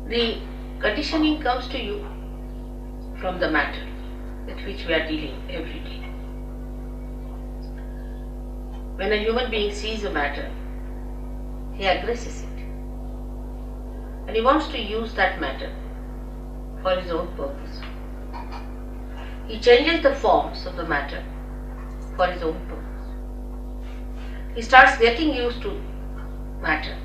The conditioning comes to you from the matter with which we are dealing every day. When a human being sees a matter, he aggresses it. And he wants to use that matter for his own purpose. He changes the forms of the matter for his own purpose. He starts getting used to matter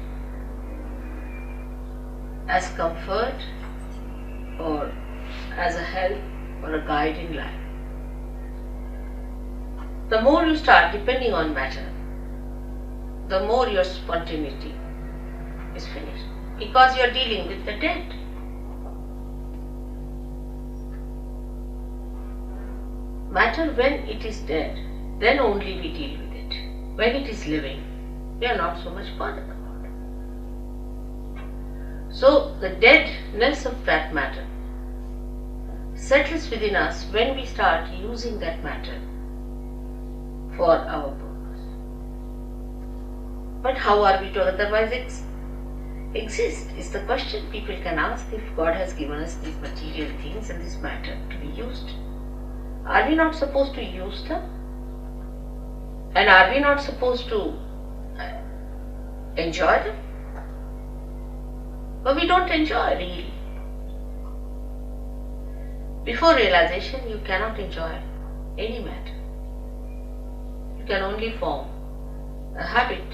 as comfort or as a help or a guide in life. The more you start depending on matter, the more your spontaneity is finished, because you are dealing with the dead. Matter, when it is dead, then only we deal with it. When it is living, we are not so much bothered about it. So the deadness of that matter settles within us when we start using that matter for our purpose. But how are we to otherwise exist is the question people can ask if God has given us these material things and this matter to be used. Are we not supposed to use them? And are we not supposed to enjoy them? But we don't enjoy really. Before realization, you cannot enjoy any matter. You can only form a habit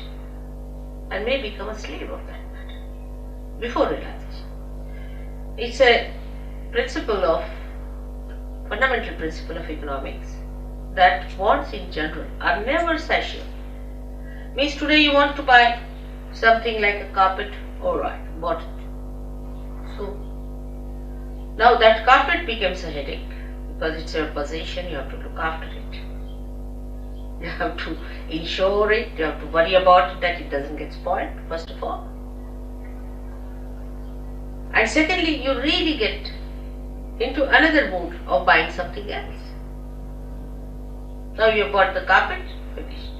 and may become a slave of that matter before realization. It's a fundamental principle of economics that wants in general are never satiable. Means today you want to buy something like a carpet, alright, bought it. So now that carpet becomes a headache because it's your possession, you have to look after it. You have to insure it, you have to worry about it that it doesn't get spoiled, first of all. And secondly, you really get into another mood of buying something else. Now you have bought the carpet, finished.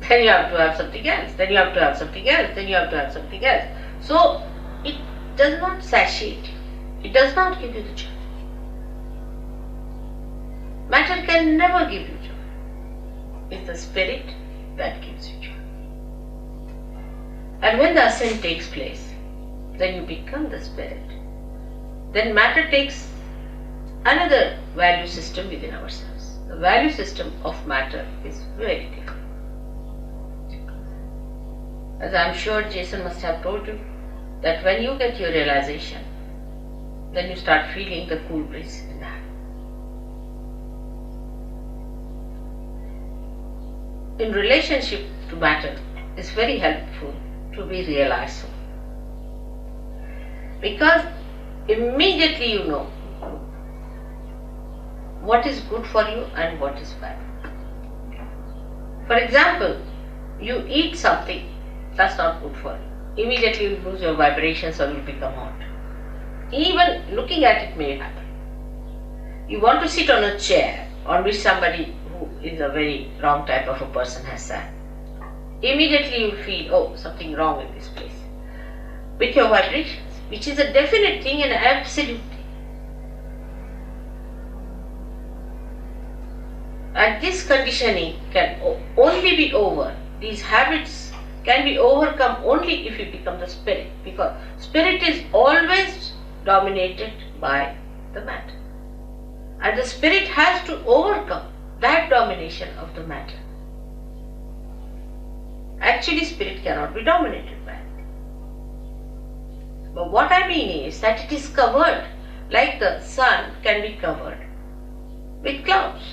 Then you have to have something else, then you have to have something else, then you have to have something else. So it does not satiate you. It does not give you the joy. Matter can never give you joy. It's the spirit that gives you joy. And when the ascent takes place, then you become the spirit. Then matter takes another value system within ourselves. The value system of matter is very different. As I am sure Jason must have told you, that when you get your realization, then you start feeling the cool breeze in the hand. In relationship to matter, it's very helpful to be realized. Because immediately you know what is good for you and what is bad. For example, you eat something that's not good for you. Immediately you lose your vibrations or you become hot. Even looking at it may happen. You want to sit on a chair on which somebody who is a very wrong type of a person has sat. Immediately you feel, oh, something wrong in this place. With your vibrations, which is a definite thing and absolute thing. And this conditioning can only be over. These habits can be overcome only if you become the spirit, because spirit is always dominated by the matter. And the spirit has to overcome that domination of the matter. Actually, spirit cannot be dominated by it. But what I mean is that it is covered, like the sun can be covered with clouds.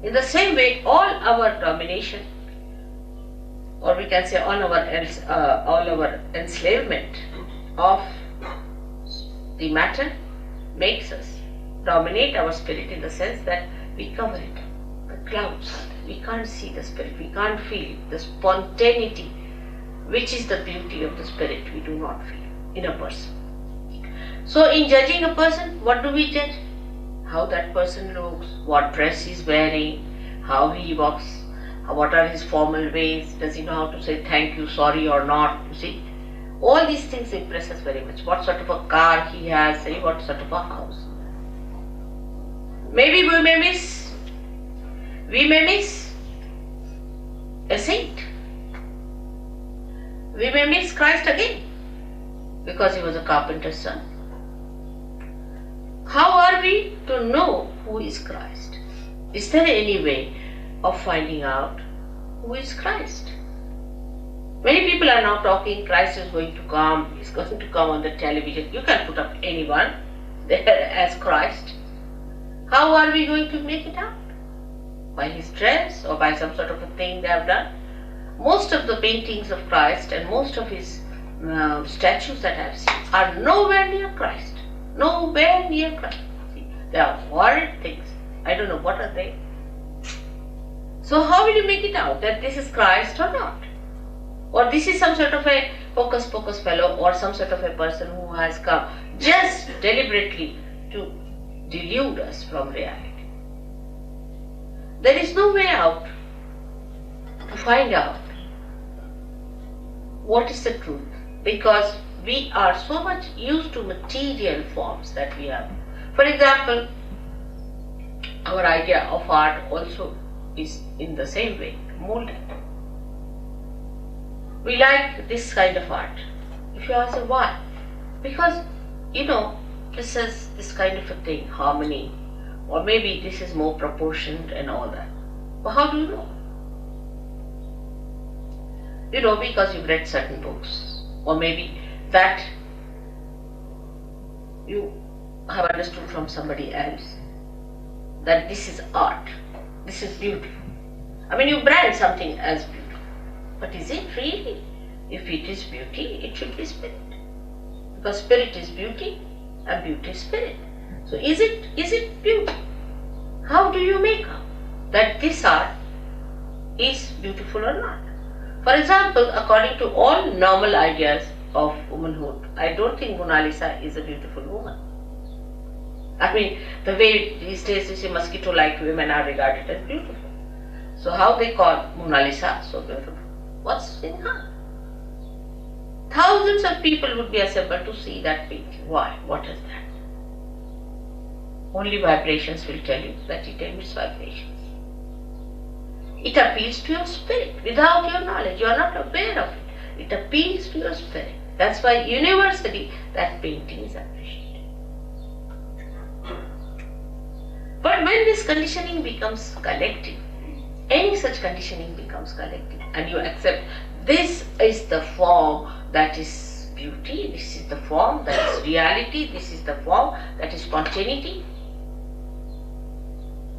In the same way, all our domination, or we can say all our enslavement of the matter makes us dominate our spirit in the sense that we cover it. The clouds, we can't see the spirit, we can't feel the spontaneity, which is the beauty of the spirit, we do not feel in a person. So in judging a person, what do we judge? How that person looks, what dress he is wearing, how he walks, what are his formal ways, does he know how to say thank you, sorry or not, you see. All these things impress us very much. What sort of a car he has, what sort of a house. Maybe we may miss a saint. We may miss Christ again because he was a carpenter's son. How are we to know who is Christ? Is there any way of finding out who is Christ? Many people are now talking, Christ is going to come, he's going to come on the television. You can put up anyone there as Christ. How are we going to make it out? By his dress or by some sort of a thing they have done? Most of the paintings of Christ and most of his statues that I have seen are nowhere near Christ. Nowhere near Christ. See, they are horrid things. I don't know what are they. So how will you make it out that this is Christ or not? Or this is some sort of a hocus pocus fellow or some sort of a person who has come just deliberately to delude us from reality. There is no way out to find out what is the truth, because we are so much used to material forms that we have. For example, our idea of art also is in the same way molded. We like this kind of art. If you ask why? Because, this is this kind of a thing, harmony, or maybe this is more proportioned and all that. But how do you know? Because you've read certain books, or maybe that you have understood from somebody else that this is art, this is beautiful. You brand something as beautiful. But is it really? If it is beauty, it should be spirit. Because spirit is beauty and beauty is spirit. So is it beauty? How do you make out that this art is beautiful or not? For example, according to all normal ideas of womanhood, I don't think Mona Lisa is a beautiful woman. The way these days you see mosquito-like women are regarded as beautiful. So how they call Mona Lisa so beautiful? What's in her? Thousands of people would be assembled to see that painting. Why? What is that? Only vibrations will tell you that it emits vibrations. It appeals to your spirit without your knowledge. You are not aware of it. It appeals to your spirit. That's why universally that painting is appreciated. But when this conditioning becomes collective, any such conditioning becomes collective, and you accept this is the form that is beauty, this is the form that is reality, this is the form that is spontaneity,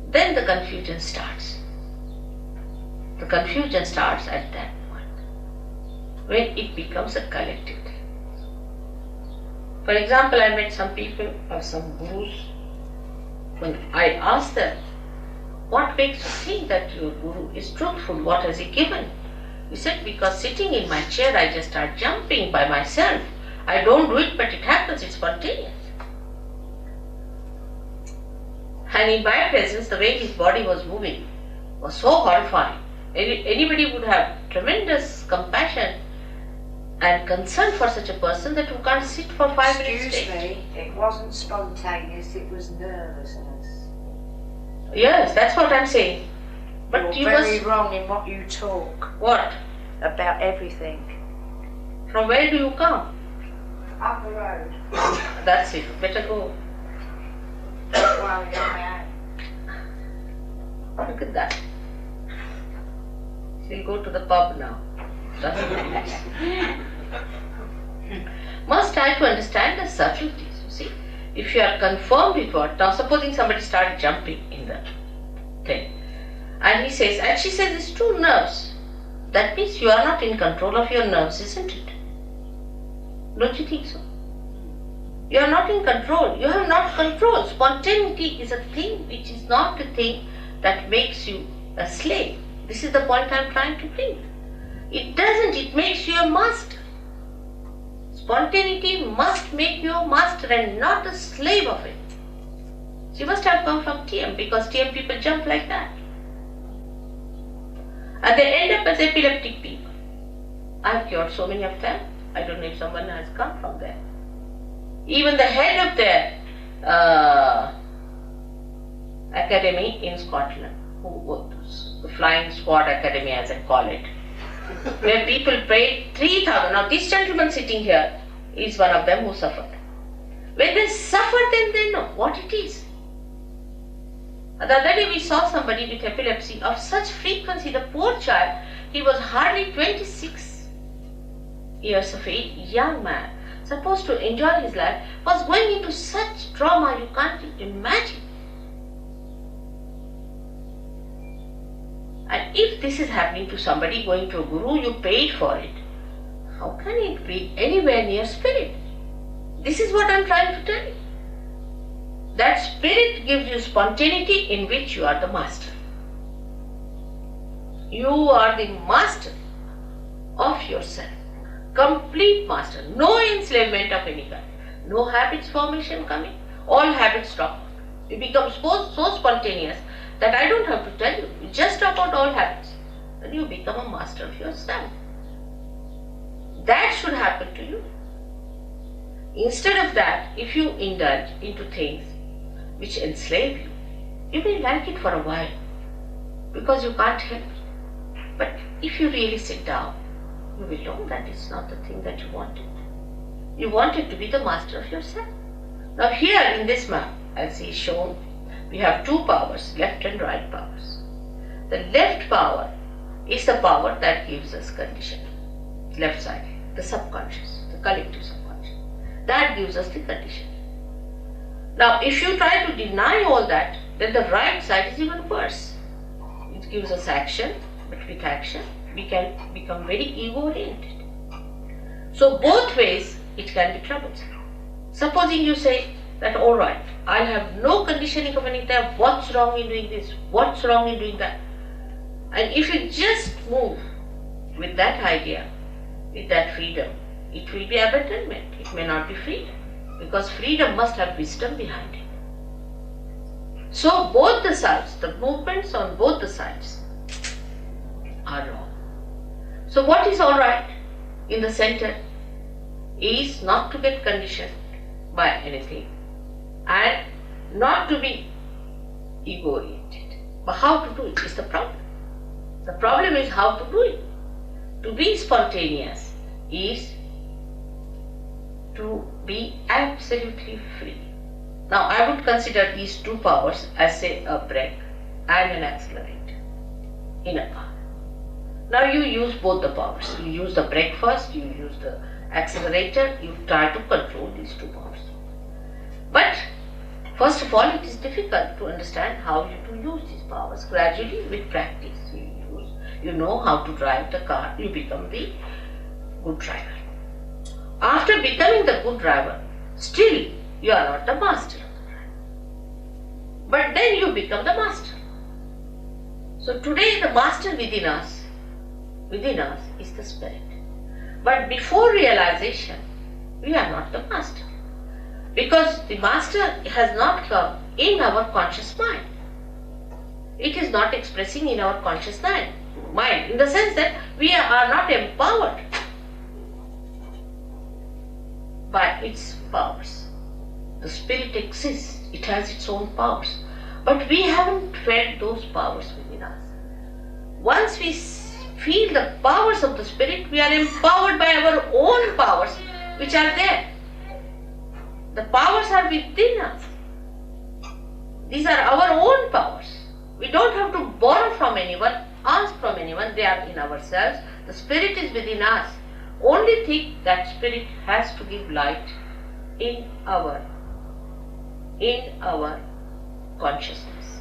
then the confusion starts. The confusion starts at that point, when it becomes a collective thing. For example, I met some people or some gurus. When I asked them, what makes you think that your guru is truthful? What has he given? He said, because sitting in my chair I just start jumping by myself. I don't do it, but it happens, it's spontaneous. And in my presence, the way his body was moving was so horrifying. Anybody would have tremendous compassion and concern for such a person that who can't sit for 5 minutes. Excuse me, it wasn't spontaneous, it was nervousness. Yes, that's what I'm saying. But You're very wrong in what you talk. What? About everything. From where do you come? Up the road. That's it. Better go. Don't worry, I'm out. Look at that. She'll go to the pub now. That's nice. Must try to understand the subtleties, you see. If you are confirmed with what, now supposing somebody started jumping in the thing, and he says, and she says it's 2 nerves. That means you are not in control of your nerves, isn't it? Don't you think so? You are not in control. You have not control. Spontaneity is a thing which is not a thing that makes you a slave. This is the point I am trying to bring. It doesn't. It makes you a master. Spontaneity must make you a master and not a slave of it. She must have come from TM, because TM people jump like that. And they end up as epileptic people. I have cured so many of them. I don't know if someone has come from there. Even the head of their academy in Scotland, the Flying Squad Academy as I call it, where people paid 3,000. Now this gentleman sitting here is one of them who suffered. When they suffer, then they know what it is. The other day we saw somebody with epilepsy of such frequency, the poor child, he was hardly 26 years of age, young man, supposed to enjoy his life, was going into such trauma you can't imagine. And if this is happening to somebody going to a guru, you paid for it, how can it be anywhere near spirit? This is what I am trying to tell you. That spirit gives you spontaneity in which you are the master. You are the master of yourself. Complete master. No enslavement of any kind. No habits formation coming. All habits drop. You become so spontaneous that I don't have to tell you. You just drop out all habits. And you become a master of yourself. That should happen to you. Instead of that, if you indulge into things which enslave you, you may like it for a while because you can't help it. But if you really sit down, you will know that it's not the thing that you wanted. You wanted to be the master of yourself. Now here in this map, as is shown, we have two powers, left and right powers. The left power is the power that gives us condition. Left side, the subconscious, the collective subconscious. That gives us the condition. Now, if you try to deny all that, then the right side is even worse. It gives us action, but with action, we can become very ego-oriented. So, both ways, it can be troublesome. Supposing you say that, all right, I have no conditioning of any type, what's wrong in doing this, what's wrong in doing that? And if you just move with that idea, with that freedom, it will be abandonment, it may not be freedom. Because freedom must have wisdom behind it. So both the sides, the movements on both the sides are wrong. So what is alright in the center is not to get conditioned by anything and not to be ego-oriented. But how to do it is the problem. The problem is how to do it. To be spontaneous is to be absolutely free. Now I would consider these two powers as say a brake and an accelerator in a car. Now you use both the powers. You use the brake first, you use the accelerator, you try to control these two powers. But first of all, it is difficult to understand how to use these powers. Gradually with practice, you know how to drive the car, you become the good driver. After becoming the good driver, still you are not the master of the driver. But then you become the master. So today the master within us is the spirit. But before realization, we are not the master. Because the master has not come in our conscious mind. It is not expressing in our conscious mind, in the sense that we are not empowered by its powers. The spirit exists, it has its own powers, but we haven't felt those powers within us. Once we feel the powers of the spirit, we are empowered by our own powers which are there. The powers are within us. These are our own powers. We don't have to borrow from anyone, ask from anyone, they are in ourselves. The spirit is within us. Only thing that spirit has to give light in our consciousness.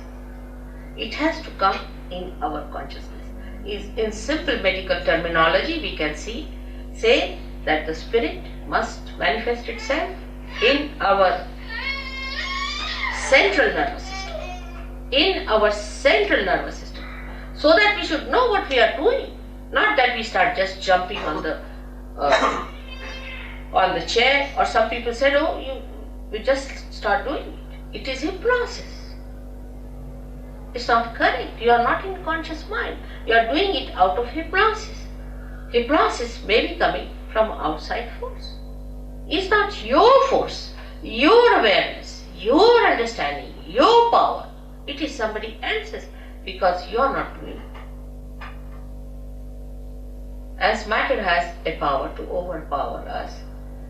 It has to come in our consciousness. In simple medical terminology, we can say that the spirit must manifest itself in our central nervous system. So that we should know what we are doing. Not that we start just jumping on the chair, or some people said, you just start doing it. It is a process. It's not correct. You are not in conscious mind. You are doing it out of hypnosis. Hypnosis may be coming from outside force. It's not your force, your awareness, your understanding, your power. It is somebody else's because you're not doing it. As matter has a power to overpower us,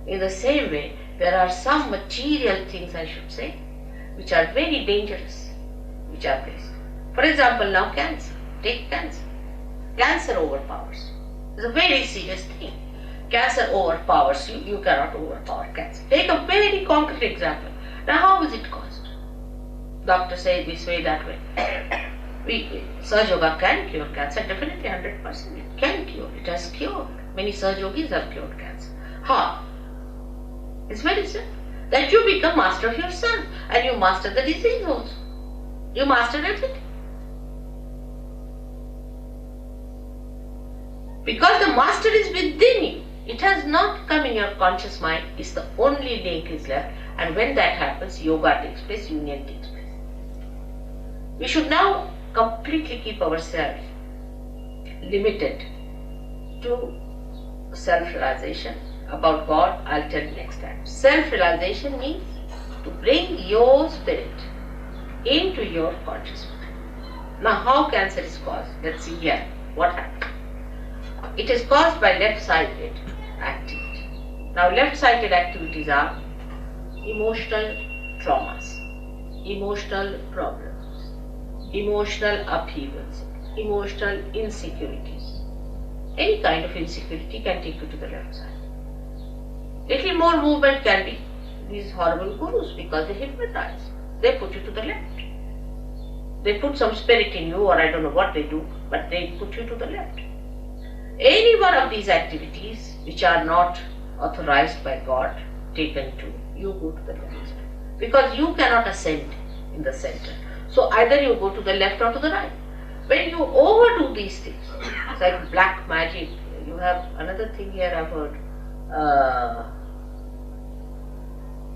in the same way, there are some material things, I should say, which are very dangerous, which are placed. For example, now cancer. Take cancer. Cancer overpowers. It's a very serious thing. Cancer overpowers you. You cannot overpower cancer. Take a very concrete example. Now, how is it caused? Doctor say this way, that way. Surge Yoga can cure cancer, definitely 100%. It can cure. It has cured. Many Surge Yogis have cured cancer. How? It's very simple. That you become master of your sun and you master the disease also. You master everything. Because the master is within you. It has not come in your conscious mind. It's the only link is left. And when that happens, yoga takes place, union takes place. We should now completely keep ourselves limited to self-realization. About God, I'll tell you next time. Self-realization means to bring your spirit into your conscious mind. Now, how cancer is caused? Let's see here. What happens? It is caused by left-sided activity. Now, left-sided activities are emotional traumas, emotional problems, emotional upheavals, emotional insecurities. Any kind of insecurity can take you to the left side. Little more movement can be these horrible gurus because they hypnotize. They put you to the left. They put some spirit in you, or I don't know what they do, but they put you to the left. Any one of these activities which are not authorized by God, taken to, you go to the left side. Because you cannot ascend in the center. So either you go to the left or to the right. When you overdo these things, it's like black magic. You have another thing here I've heard.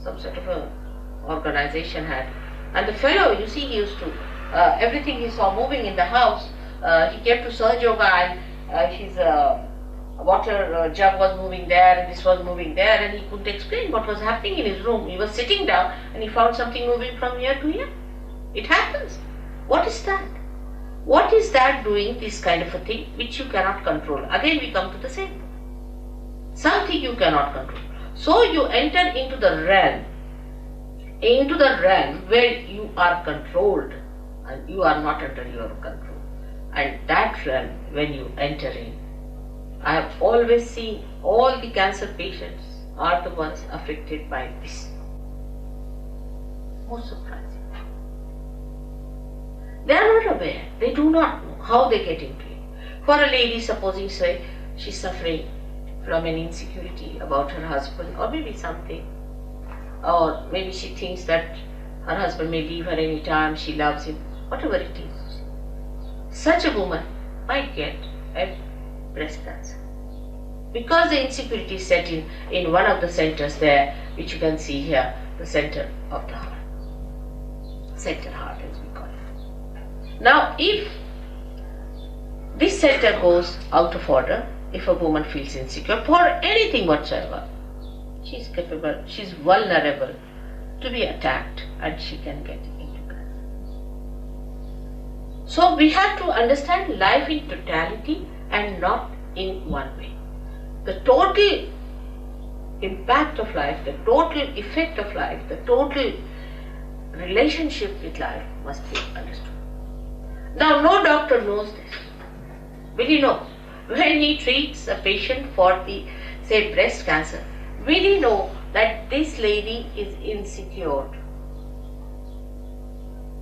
Some sort of a organization had, and the fellow, you see, he used to everything he saw moving in the house, he came to Surge Yoga and his water jug was moving there and this was moving there, and he couldn't explain what was happening in his room. He was sitting down and he found something moving from here to here. It happens. What is that? What is that doing, this kind of a thing which you cannot control? Again we come to the same. Something you cannot control. So you enter into the realm where you are controlled and you are not under your control. And that realm, when you enter in, I have always seen all the cancer patients are the ones affected by this. Most surprising. They are not aware. They do not know how they get into it. For a lady, supposing say she's suffering from an insecurity about her husband, or maybe something, or maybe she thinks that her husband may leave her any time, she loves him, whatever it is. Such a woman might get a breast cancer because the insecurity is set in one of the centers there, which you can see here, the center of the heart, center heart as we call it. Now, if this center goes out of order, if a woman feels insecure for anything whatsoever, she is capable, she is vulnerable to be attacked and she can get into cancer. So we have to understand life in totality and not in one way. The total impact of life, the total effect of life, the total relationship with life must be understood. Now, no doctor knows this. Will he know? When he treats a patient for the, say, breast cancer, will he know that this lady is insecure?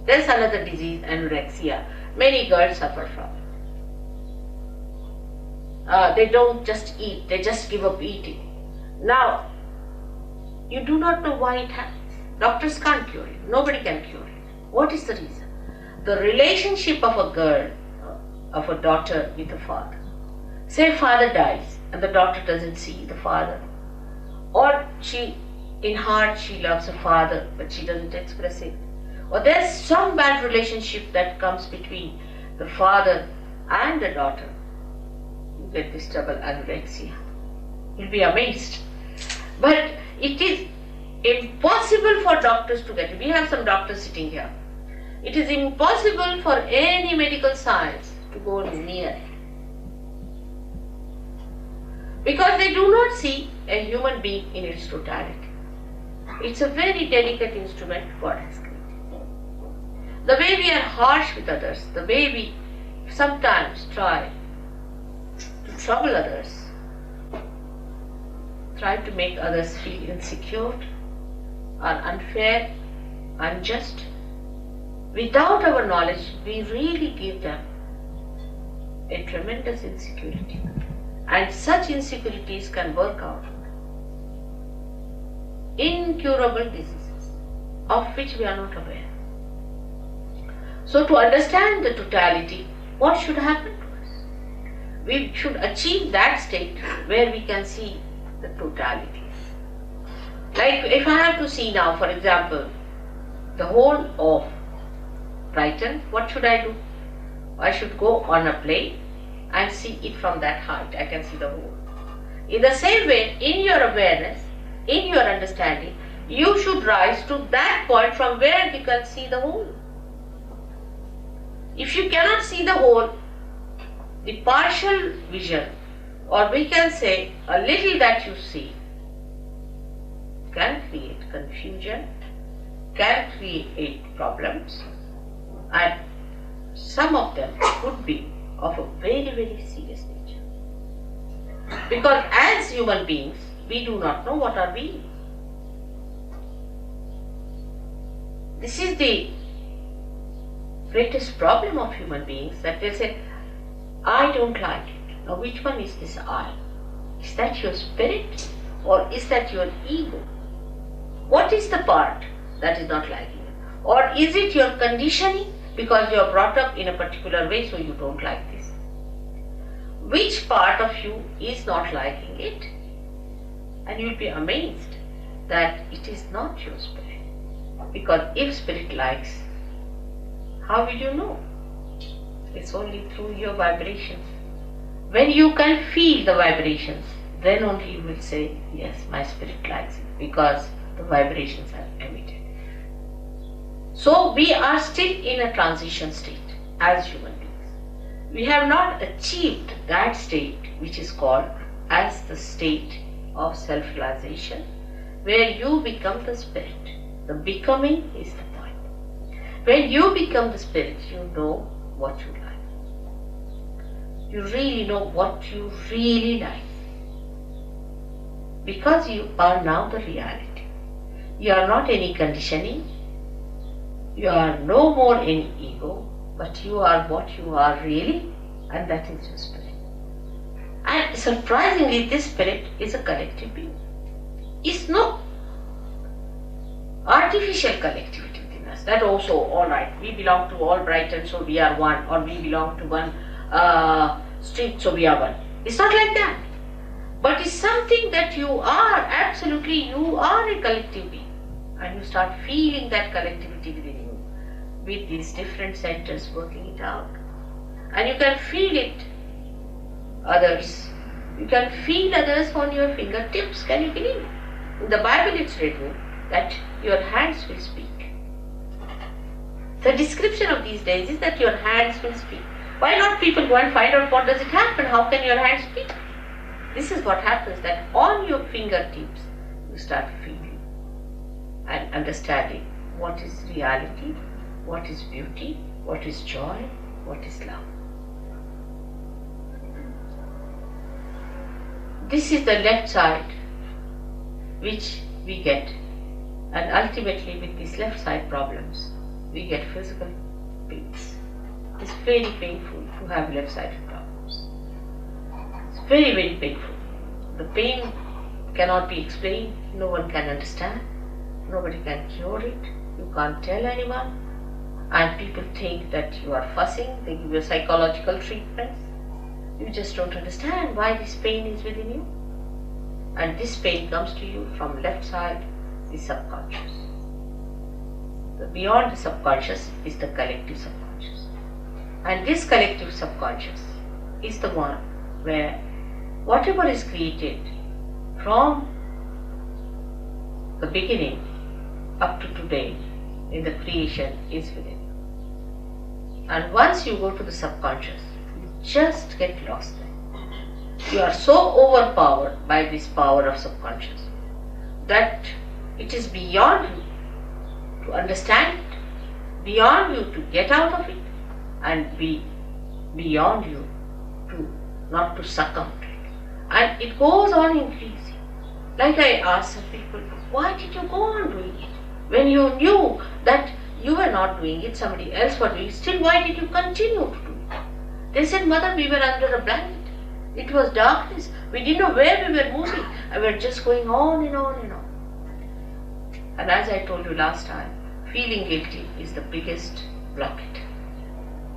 There's another disease, anorexia. Many girls suffer from it. They don't just eat, they just give up eating. Now, you do not know why it happens. Doctors can't cure it. Nobody can cure it. What is the reason? The relationship of a girl, of a daughter with a father. Say father dies and the daughter doesn't see the father, or she, in heart she loves her father but she doesn't express it, or there's some bad relationship that comes between the father and the daughter. You get this double anorexia. You'll be amazed. But it is impossible for doctors to get it. We have some doctors sitting here. It is impossible for any medical science to go near it. Because they do not see a human being in its totality. It's a very delicate instrument God has created. The way we are harsh with others, the way we sometimes try to trouble others, try to make others feel insecure, are unfair, unjust. Without our knowledge, we really give them a tremendous insecurity. And such insecurities can work out incurable diseases of which we are not aware. So to understand the totality, what should happen to us? We should achieve that state where we can see the totality. Like if I have to see now, for example, the whole of Brighton, what should I do? I should go on a plane and see it from that height. I can see the whole. In the same way, in your awareness, in your understanding, you should rise to that point from where you can see the whole. If you cannot see the whole, the partial vision, or we can say a little that you see, can create confusion, can create problems, and some of them could be of a very, very serious nature. Because as human beings, we do not know what are we. This is the greatest problem of human beings, that they say, I don't like it. Now which one is this I? Is that your spirit or is that your ego? What is the part that is not liking it? Or is it your conditioning because you are brought up in a particular way so you don't like this? Which part of you is not liking it? And you will be amazed that it is not your spirit. Because if spirit likes, how will you know? It's only through your vibrations. When you can feel the vibrations, then only you will say, yes, my spirit likes it, because the vibrations are emitted. So we are still in a transition state as human beings. We have not achieved that state which is called as the state of self-realization, where you become the spirit. The becoming is the point. When you become the spirit, you know what you like. You really know what you really like. Because you are now the reality. You are not any conditioning. You are no more any ego, but you are what you are really, and that is your spirit. And surprisingly, this spirit is a collective being. It's no artificial collectivity within us. That also, alright, we belong to all Brighton, so we are one, or we belong to one street, so we are one. It's not like that. But it's something that you are, absolutely, you are a collective being. And you start feeling that collectivity within you, with these different centers working it out. And you can feel it, others. You can feel others on your fingertips, can you believe it? In the Bible it's written that your hands will speak. The description of these days is that your hands will speak. Why not people go and find out what does it happen? How can your hands speak? This is what happens, that on your fingertips you start feeling and understanding what is reality, what is beauty, what is joy, what is love. This is the left side which we get, and ultimately with these left side problems we get physical pains. It's very painful to have left sided problems. It's very, very painful. The pain cannot be explained, no one can understand, nobody can cure it, you can't tell anyone, and people think that you are fussing, they give you psychological treatments. You just don't understand why this pain is within you. And this pain comes to you from left side, the subconscious. The beyond the subconscious is the collective subconscious. And this collective subconscious is the one where whatever is created from the beginning up to today in the creation is within you. And once you go to the subconscious, you just get lost there. You are so overpowered by this power of subconscious that it is beyond you to understand it, beyond you to get out of it, and beyond you to not to succumb to it. And it goes on increasing. Like I asked some people, why did you go on doing it? When you knew that you were not doing it, somebody else was doing it, still why did you continue to do it? They said, Mother, we were under a blanket. It was darkness. We didn't know where we were moving. And we were just going on and on and on. And as I told you last time, feeling guilty is the biggest blockade.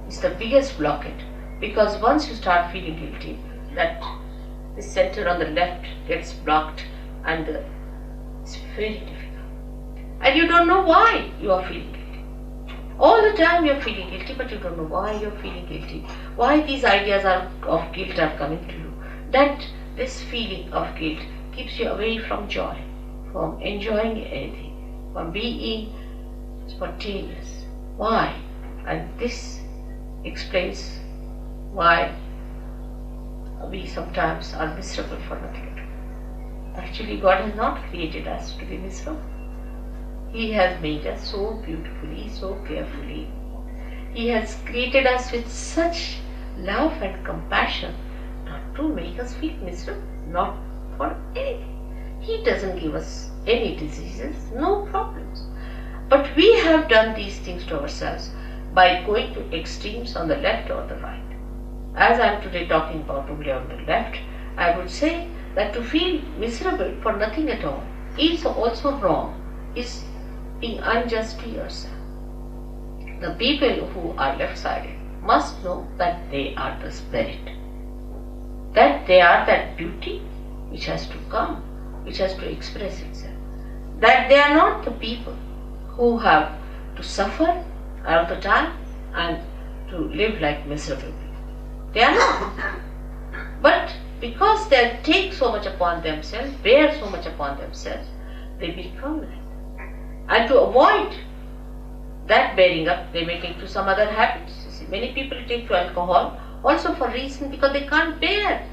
It's the biggest blockade. Because once you start feeling guilty, that the center on the left gets blocked and it's very difficult. And you don't know why you are feeling guilty. All the time you are feeling guilty, but you don't know why you are feeling guilty. Why these ideas of guilt are coming to you. That this feeling of guilt keeps you away from joy, from enjoying anything, from being spontaneous. Why? And this explains why we sometimes are miserable for nothing. Actually, God has not created us to be miserable. He has made us so beautifully, so carefully. He has created us with such love and compassion not to make us feel miserable, not for anything. He doesn't give us any diseases, no problems. But we have done these things to ourselves by going to extremes on the left or the right. As I am today talking about only on the left, I would say that to feel miserable for nothing at all is also wrong, is being unjust to yourself. The people who are left-sided must know that they are the spirit, that they are that beauty which has to come, which has to express itself, that they are not the people who have to suffer all the time and to live like miserable people. They are not. But because they take so much upon themselves, bear so much upon themselves, they become like that. And to avoid that bearing up, they may take to some other habits. You see, many people take to alcohol also for reason because they can't bear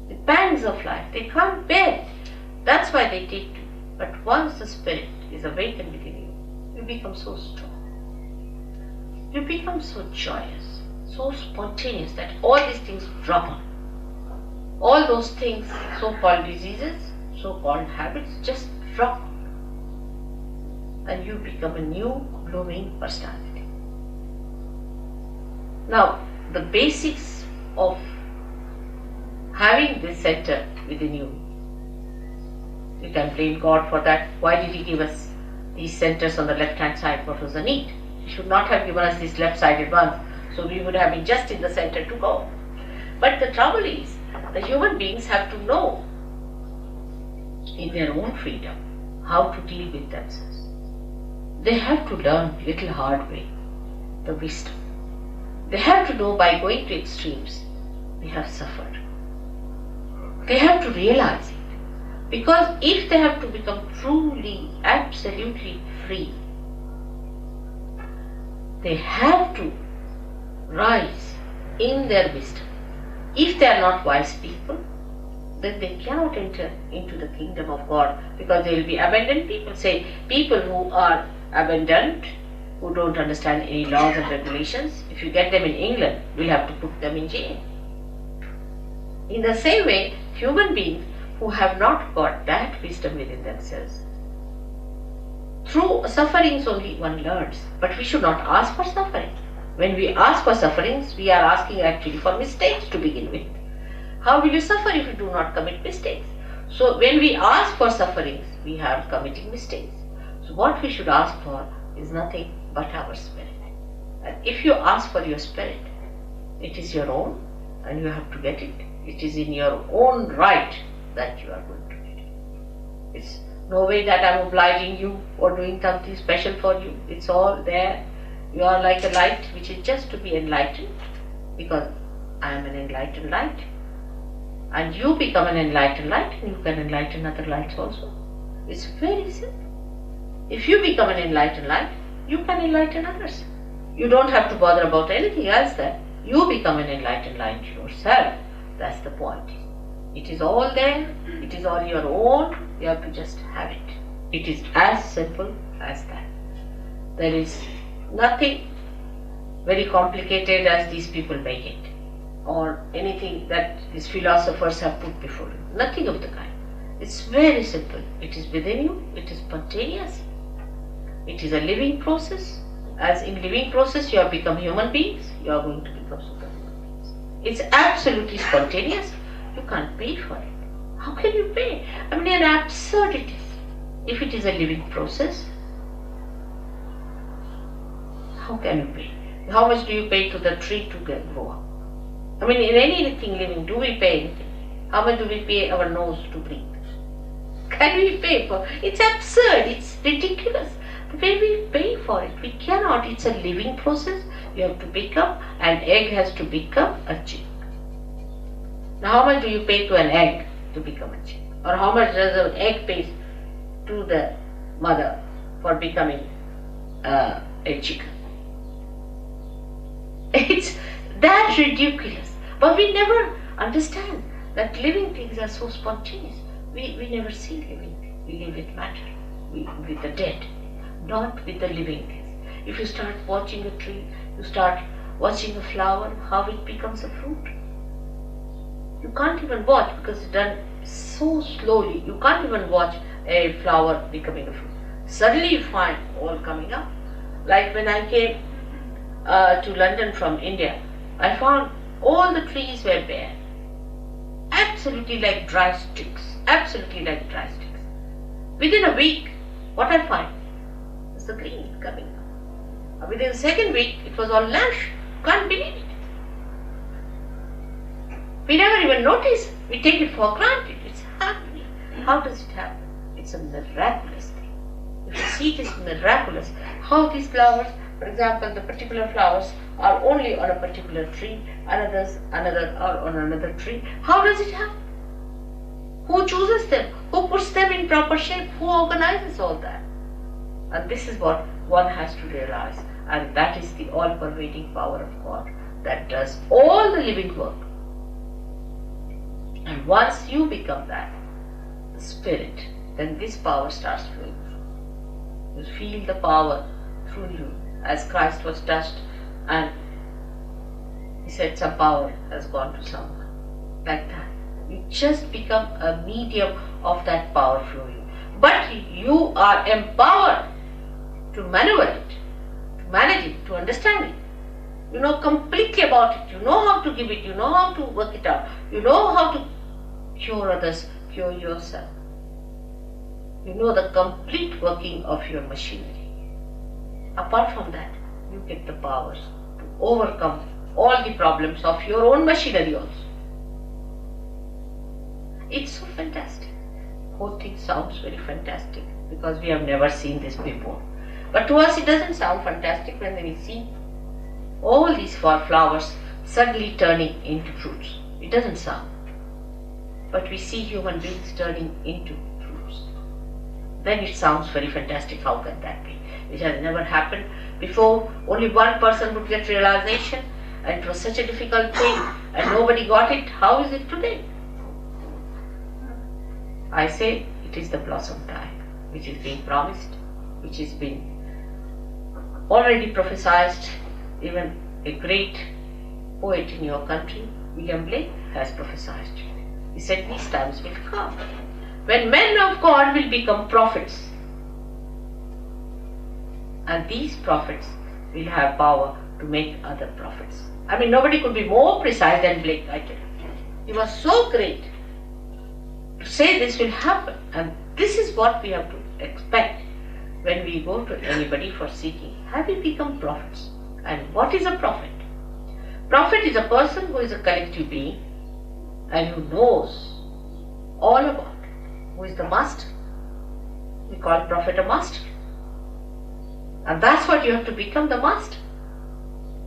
the pangs of life. They can't bear it. That's why they take to. But once the spirit is awakened within you, you become so strong. You become so joyous, so spontaneous that all these things drop on. All those things, so-called diseases, so-called habits, just drop on. And you become a new blooming personality. Now, the basics of having this center within you, you can blame God for that. Why did He give us these centers on the left-hand side? What was the need? He should not have given us these left-sided ones, so we would have been just in the center to go. But the trouble is, the human beings have to know in their own freedom how to deal with themselves. They have to learn little hard way, the wisdom. They have to know by going to extremes, they have suffered. They have to realize it. Because if they have to become truly, absolutely free, they have to rise in their wisdom. If they are not wise people, then they cannot enter into the kingdom of God, because they will be abandoned people. Say, people who are abandoned, who don't understand any laws and regulations, if you get them in England, we'll have to put them in jail. In the same way, human beings who have not got that wisdom within themselves, through sufferings only one learns, but we should not ask for suffering. When we ask for sufferings, we are asking actually for mistakes to begin with. How will you suffer if you do not commit mistakes? So when we ask for sufferings, we are committing mistakes. So what we should ask for is nothing but our spirit. And if you ask for your spirit, it is your own and you have to get it. It is in your own right that you are going to get it. It's no way that I am obliging you or doing something special for you. It's all there. You are like a light which is just to be enlightened, because I am an enlightened light. And you become an enlightened light, and you can enlighten other lights also. It's very simple. If you become an enlightened light, you can enlighten others. You don't have to bother about anything else then. You become an enlightened light yourself. That's the point. It is all there. It is all your own. You have to just have it. It is as simple as that. There is nothing very complicated as these people make it, or anything that these philosophers have put before you. Nothing of the kind. It's very simple. It is within you. It is spontaneous. It is a living process. As in living process you have become human beings, you are going to become superhuman beings. It's absolutely spontaneous. You can't pay for it. How can you pay? I mean, an absurdity. If it is a living process, how can you pay? How much do you pay to the tree to grow up? I mean, in anything living, do we pay anything? How much do we pay our nose to breathe? Can we pay for it? It's absurd. It's ridiculous. The way we pay for it, we cannot. It's a living process. You have to become, an egg has to become a chick. Now, how much do you pay to an egg to become a chick? Or how much does an egg pay to the mother for becoming a chicken? It's that ridiculous. But we never understand that living things are so spontaneous. We never see living things. We live with matter, with the dead, not with the living things. If you start watching a tree, you start watching a flower, how it becomes a fruit. You can't even watch because it's done so slowly. You can't even watch a flower becoming a fruit. Suddenly you find all coming up. Like when I came to London from India, I found all the trees were bare. Absolutely like dry sticks. Absolutely like dry sticks. Within a week, what I find is the green coming up. Within the second week, it was all lush. Can't believe it. We never even notice. We take it for granted. It's happening. How does it happen? It's a miraculous thing. If you see it is miraculous, how these flowers, for example, the particular flowers are only on a particular tree, another are on another tree. How does it happen? Who chooses them? Who puts them in proper shape? Who organizes all that? And this is what one has to realize. And that is the all-pervading power of God that does all the living work. And once you become that, the spirit, then this power starts flowing through. You feel the power through you. As Christ was touched and he said some power has gone to someone. Like that. You just become a medium of that power flowing. But you are empowered to maneuver it, to manage it, to understand it. You know completely about it. You know how to give it. You know how to work it out. You know how to cure others, cure yourself. You know the complete working of your machinery. Apart from that, you get the powers to overcome all the problems of your own machinery also. It's so fantastic. The whole thing sounds very fantastic because we have never seen this before. But to us it doesn't sound fantastic when we see all these flowers suddenly turning into fruits. It doesn't sound. But we see human beings turning into fruits. Then it sounds very fantastic. How can that be? It has never happened before. Only one person would get realization, and it was such a difficult thing and nobody got it. How is it today? I say it is the blossom time which is being promised, which is being already prophesied. Even a great poet in your country, William Blake, has prophesied. He said these times will come when men of God will become prophets. And these prophets will have power to make other prophets. I mean, nobody could be more precise than Blake, I tell you. He was so great to say this will happen. And this is what we have to expect when we go to anybody for seeking. Have you become prophets? And what is a prophet? Prophet is a person who is a collective being and who knows all about it. Who is the master? We call prophet a master. And that's what you have to become, the master.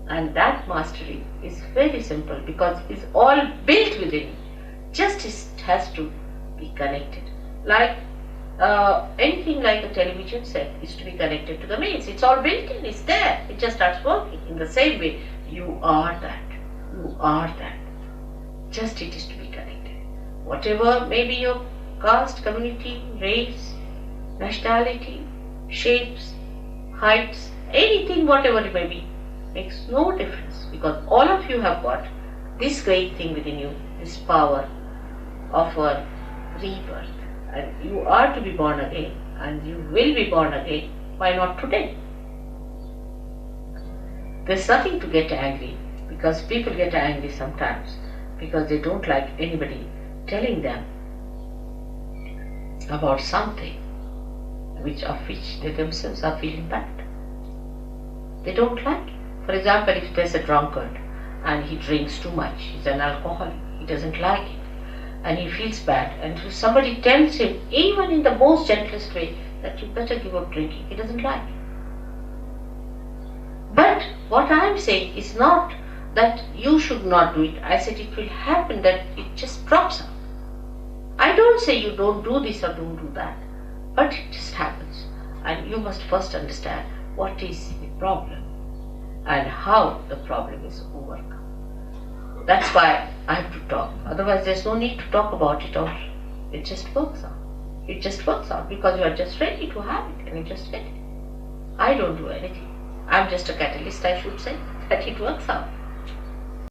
And that mastery is very simple because it's all built within you. Just it has to be connected. Like anything like a television set is to be connected to the mains. It's all built in, it's there. It just starts working. In the same way, you are that. You are that. Just it is to be connected. Whatever may be your caste, community, race, nationality, shapes, heights, anything, whatever it may be, makes no difference, because all of you have got this great thing within you, this power of a rebirth, and you are to be born again, and you will be born again. Why not today? There's nothing to get angry, because people get angry sometimes because they don't like anybody telling them about something of which they themselves are feeling bad. They don't like it. For example, if there's a drunkard and he drinks too much, he's an alcoholic, he doesn't like it, and he feels bad, and if somebody tells him, even in the most gentlest way, that you better give up drinking, he doesn't like it. But what I am saying is not that you should not do it. I said it will happen, that it just drops out. I don't say you don't do this or don't do that, but it just happens, and you must first understand what is the problem and how the problem is overcome. That's why I have to talk. Otherwise, there's no need to talk about it, or it just works out. It just works out because you are just ready to have it, and you just get it. I don't do anything. I'm just a catalyst, I should say, that it works out.